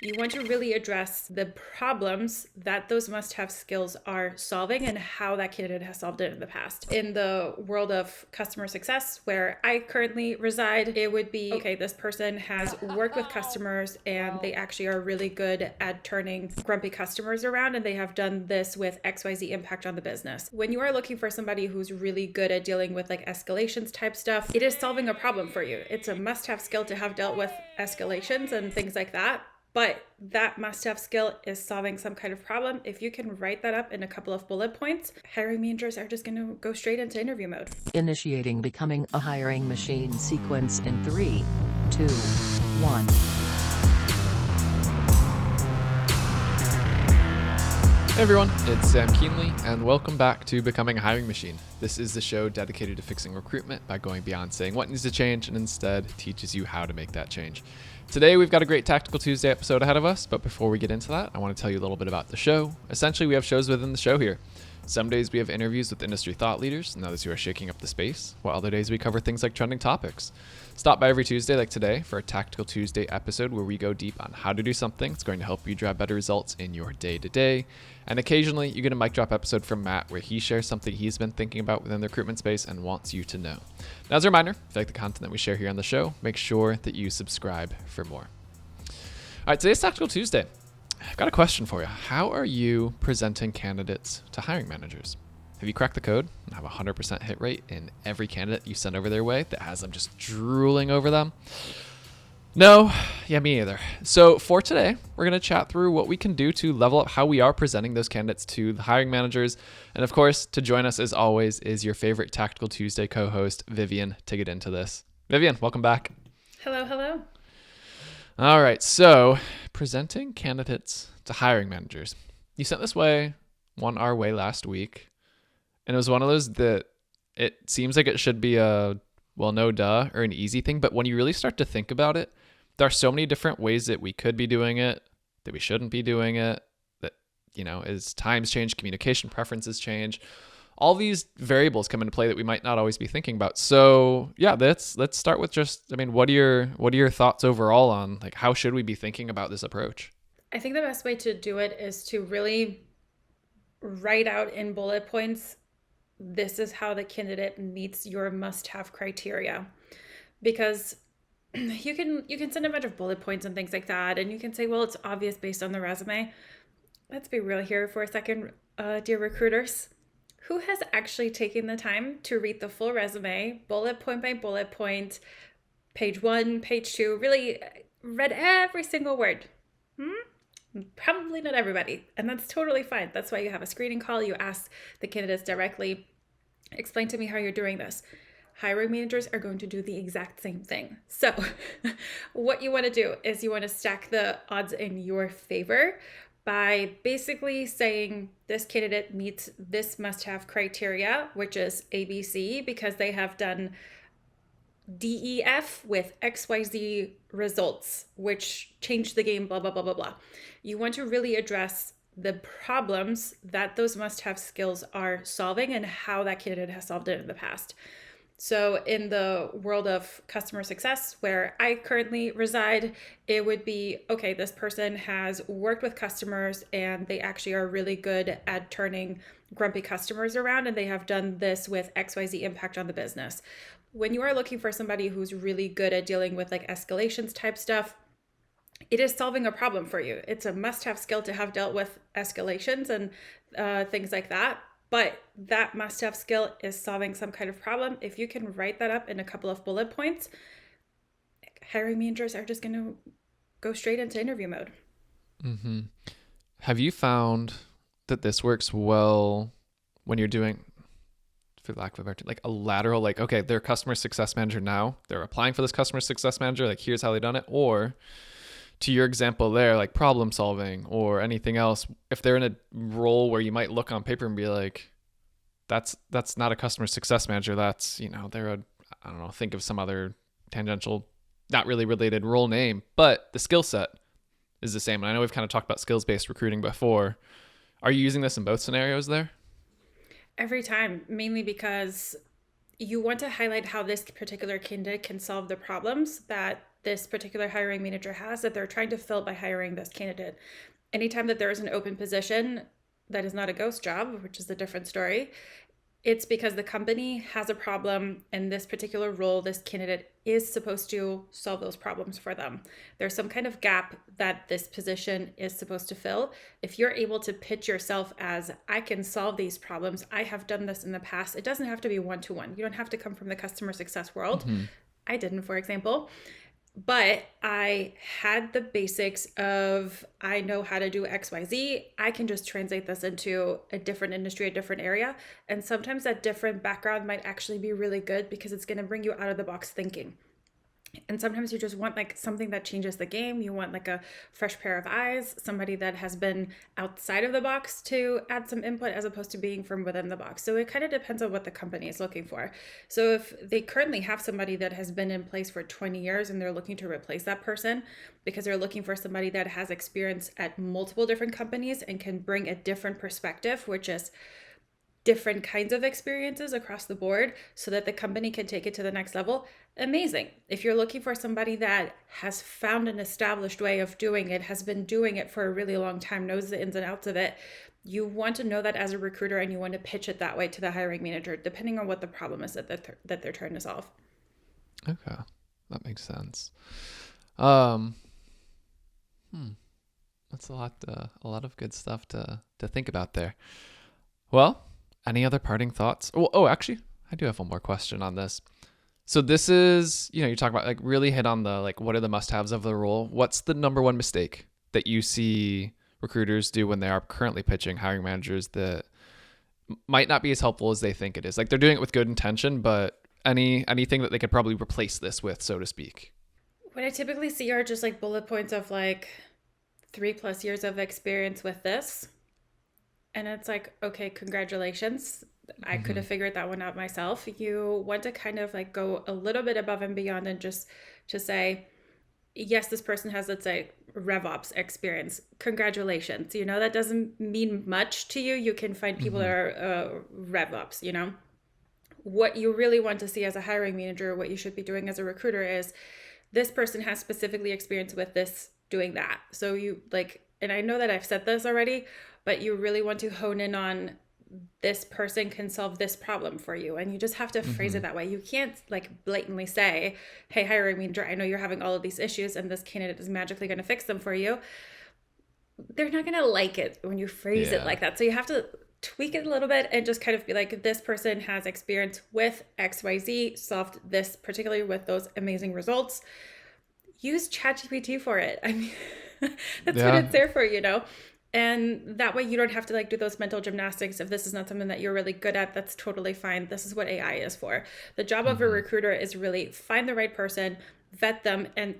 You want to really address the problems that those must-have skills are solving and how that candidate has solved it in the past. In the world of customer success, where I currently reside, it would be, okay, this person has worked with customers and they actually are really good at turning grumpy customers around, and they have done this with XYZ impact on the business. When you are looking for somebody who's really good at dealing with like escalations type stuff, it is solving a problem for you. It's a must-have skill to have dealt with escalations and things like that. But that must-have skill is solving some kind of problem. If you can write that up in a couple of bullet points, hiring managers are just going to go straight into interview mode. Initiating becoming a hiring machine sequence in 3, 2, 1. Hey everyone, it's Sam Keenly, and welcome back to Becoming a Hiring Machine. This is the show dedicated to fixing recruitment by going beyond saying what needs to change and instead teaches you how to make that change. Today we've got a great Tactical Tuesday episode ahead of us, but before we get into that, I want to tell you a little bit about the show. Essentially, we have shows within the show here. Some days we have interviews with industry thought leaders and others who are shaking up the space, while other days we cover things like trending topics. Stop by every Tuesday like today for a Tactical Tuesday episode where we go deep on how to do something that's going to help you drive better results in your day-to-day. And occasionally you get a mic drop episode from Matt where he shares something he's been thinking about within the recruitment space and wants you to know. Now, as a reminder, if you like the content that we share here on the show, make sure that you subscribe for more. All right, today's Tactical Tuesday. I've got a question for you. How are you presenting candidates to hiring managers? Have you cracked the code and have a 100% hit rate in every candidate you send over their way that has them just drooling over them? No, yeah, me either. So for today, we're going to chat through what we can do to level up how we are presenting those candidates to the hiring managers. And of course, to join us as always is your favorite Tactical Tuesday co-host, Vivien, to get into this. Vivien, welcome back. Hello. All right, so presenting candidates to hiring managers. You sent one our way last week, and it was one of those that it seems like it should be a, well, no duh, or an easy thing, but when you really start to think about it, there are so many different ways that we could be doing it, that we shouldn't be doing it, that, as times change, communication preferences change, all these variables come into play that we might not always be thinking about. So yeah, let's start with what are your thoughts overall on like how should we be thinking about this approach? I think the best way to do it is to really write out in bullet points, this is how the candidate meets your must-have criteria. Because you can send a bunch of bullet points and things like that, and you can say, well, it's obvious based on the resume. Let's be real here for a second, dear recruiters. Who has actually taken the time to read the full resume, bullet point by bullet point, page 1, page 2, really read every single word? Probably not everybody, and that's totally fine. That's why you have a screening call. You ask the candidates directly, explain to me how you're doing this. Hiring managers are going to do the exact same thing. So what you want to do is you want to stack the odds in your favor by basically saying this candidate meets this must-have criteria, which is ABC, because they have done DEF with XYZ results, which change the game, blah, blah, blah, blah, blah. You want to really address the problems that those must-have skills are solving and how that candidate has solved it in the past. So in the world of customer success, where I currently reside, it would be, okay, this person has worked with customers and they actually are really good at turning grumpy customers around, and they have done this with XYZ impact on the business. When you are looking for somebody who's really good at dealing with like escalations type stuff, it is solving a problem for you. It's a must-have skill to have dealt with escalations and things like that. But that must-have skill is solving some kind of problem. If you can write that up in a couple of bullet points, hiring managers are just going to go straight into interview mode. Mm-hmm. Have you found that this works well when you're doing, for lack of a better, like a lateral, like, okay, they're a customer success manager now, they're applying for this customer success manager, like here's how they done it, or to your example there, like problem solving or anything else, if they're in a role where you might look on paper and be like, that's not a customer success manager, that's, they're a, I don't know, think of some other tangential, not really related role name, but the skill set is the same. And I know we've kind of talked about skills-based recruiting before. Are you using this in both scenarios there? Every time, mainly because you want to highlight how this particular candidate can solve the problems that this particular hiring manager has that they're trying to fill by hiring this candidate. Anytime that there is an open position that is not a ghost job, which is a different story, it's because the company has a problem, and this particular role, this candidate is supposed to solve those problems for them. There's some kind of gap that this position is supposed to fill. If you're able to pitch yourself as, I can solve these problems, I have done this in the past, it doesn't have to be one-to-one. You don't have to come from the customer success world. I didn't, for example. But I had the basics of, I know how to do XYZ. I can just translate this into a different industry, a different area. And sometimes that different background might actually be really good because it's going to bring you out of the box thinking. And sometimes you just want like something that changes the game. You want like a fresh pair of eyes, somebody that has been outside of the box to add some input as opposed to being from within the box. So it kind of depends on what the company is looking for. So if they currently have somebody that has been in place for 20 years and they're looking to replace that person because they're looking for somebody that has experience at multiple different companies and can bring a different perspective, which is different kinds of experiences across the board so that the company can take it to the next level, amazing. If you're looking for somebody that has found an established way of doing it, has been doing it for a really long time, knows the ins and outs of it, you want to know that as a recruiter and you want to pitch it that way to the hiring manager, depending on what the problem is that they're trying to solve. Okay, that makes sense. That's a lot of good stuff to think about there. Well, any other parting thoughts? Oh, actually, I do have one more question on this. So this is, you talk about like really hit on the, like, what are the must-haves of the role? What's the number one mistake that you see recruiters do when they are currently pitching hiring managers that might not be as helpful as they think it is? Like, they're doing it with good intention, but anything that they could probably replace this with, so to speak? What I typically see are just like bullet points of like 3+ years of experience with this. And it's like, okay, congratulations. I could have figured that one out myself. You want to kind of like go a little bit above and beyond and just to say, yes, this person has, let's say, RevOps experience. Congratulations. That doesn't mean much to you. You can find people that are RevOps, What you really want to see as a hiring manager, what you should be doing as a recruiter is, this person has specifically experience with this, doing that. So you like, and I know that I've said this already, but you really want to hone in on, this person can solve this problem for you. And you just have to phrase it that way. You can't like blatantly say, hey, hiring manager, I know you're having all of these issues and this candidate is magically going to fix them for you. They're not going to like it when you phrase it like that. So you have to tweak it a little bit and just kind of be like, this person has experience with XYZ, solved this particularly with those amazing results. Use ChatGPT for it. I mean, that's what it's there for, And that way you don't have to like do those mental gymnastics. If this is not something that you're really good at, that's totally fine. This is what AI is for. The job of a recruiter is really find the right person, vet them, and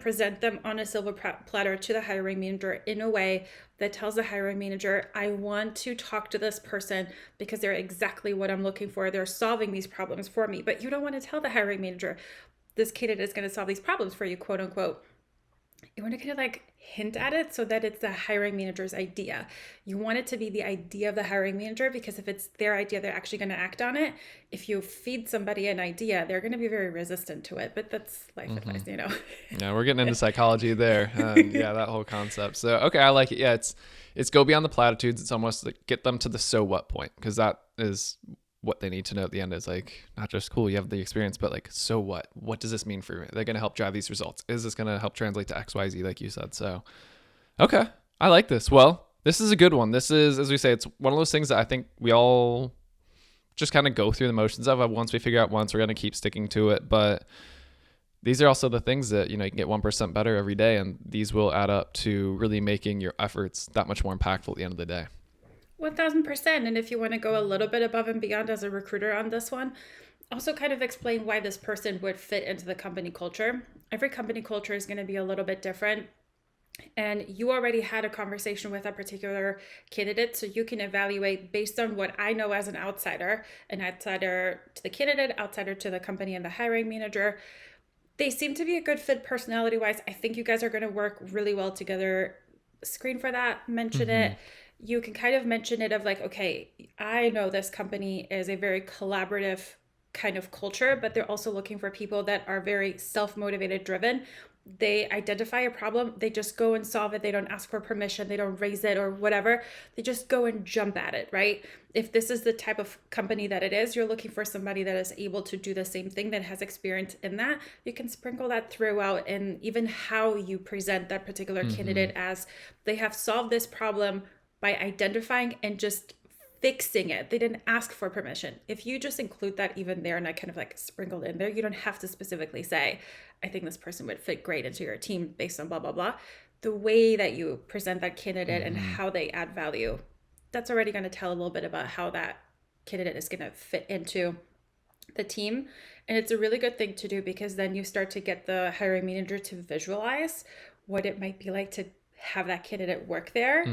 present them on a silver platter to the hiring manager in a way that tells the hiring manager, I want to talk to this person because they're exactly what I'm looking for. They're solving these problems for me. But you don't want to tell the hiring manager, this candidate is going to solve these problems for you, quote unquote. You want to kind of like hint at it so that it's the hiring manager's idea. You want it to be the idea of the hiring manager, because if it's their idea, they're actually going to act on it. If you feed somebody an idea, they're going to be very resistant to it. But that's life advice, Yeah, we're getting into psychology there. That whole concept. So, okay, I like it. Yeah, it's go beyond the platitudes. It's almost like get them to the so what point, because that is what they need to know at the end. Is like, not just cool, you have the experience, but like, so what does this mean for me? They're going to help drive these results. Is this going to help translate to XYZ, like you said? So, okay, I like this. Well, this is a good one. This is, as we say, it's one of those things that I think we all just kind of go through the motions of. Once we figure out once, we're going to keep sticking to it. But these are also the things that, you can get 1% better every day. And these will add up to really making your efforts that much more impactful at the end of the day. 1000%. And if you want to go a little bit above and beyond as a recruiter on this one, also kind of explain why this person would fit into the company culture. Every company culture is going to be a little bit different. And you already had a conversation with a particular candidate, so you can evaluate based on what I know as an outsider to the candidate, outsider to the company and the hiring manager. They seem to be a good fit personality-wise. I think you guys are going to work really well together. Screen for that, mention it. You can kind of mention it of like, okay, I know this company is a very collaborative kind of culture, but they're also looking for people that are very self-motivated, driven. They identify a problem, they just go and solve it. They don't ask for permission, they don't raise it or whatever. They just go and jump at it, right? If this is the type of company that it is, you're looking for somebody that is able to do the same thing, that has experience in that. You can sprinkle that throughout, and even how you present that particular candidate, as they have solved this problem by identifying and just fixing it. They didn't ask for permission. If you just include that even there, and I kind of like sprinkled in there, you don't have to specifically say, I think this person would fit great into your team based on blah, blah, blah. The way that you present that candidate and how they add value, that's already going to tell a little bit about how that candidate is going to fit into the team. And it's a really good thing to do, because then you start to get the hiring manager to visualize what it might be like to have that candidate work there.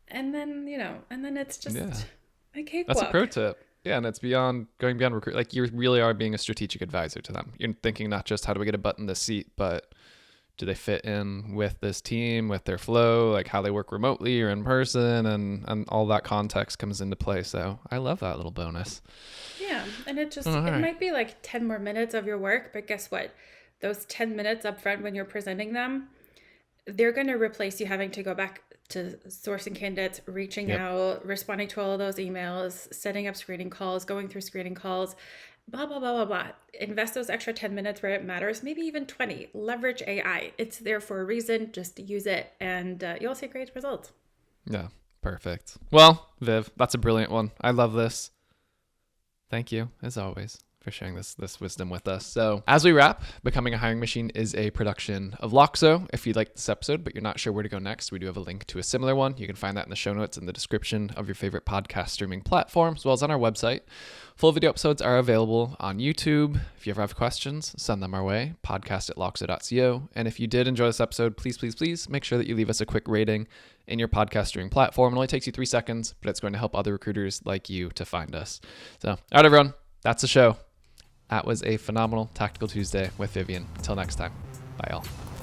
And then, and then it's just a cakewalk. That's a pro tip. Yeah, and it's going beyond recruit. Like, you really are being a strategic advisor to them. You're thinking not just how do we get a butt in this seat, but do they fit in with this team, with their flow, like how they work remotely or in person, and all that context comes into play. So I love that little bonus. Yeah, and it might be like 10 more minutes of your work, but guess what? Those 10 minutes up front when you're presenting them, they're going to replace you having to go back to sourcing candidates, reaching out, responding to all of those emails, setting up screening calls, going through screening calls, blah, blah, blah, blah, blah. Invest those extra 10 minutes where it matters, maybe even 20. Leverage AI. It's there for a reason. Just use it, and you'll see great results. Yeah, perfect. Well, Viv, that's a brilliant one. I love this. Thank you, as always, for sharing this wisdom with us. So as we wrap, Becoming a Hiring Machine is a production of Loxo. If you liked this episode, but you're not sure where to go next, we do have a link to a similar one. You can find that in the show notes in the description of your favorite podcast streaming platform, as well as on our website. Full video episodes are available on YouTube. If you ever have questions, send them our way, podcast@loxo.co. And if you did enjoy this episode, please make sure that you leave us a quick rating in your podcast streaming platform. It only takes you 3 seconds, but it's going to help other recruiters like you to find us. So, all right, everyone, that's the show. That was a phenomenal Tactical Tuesday with Vivien. Until next time, bye all.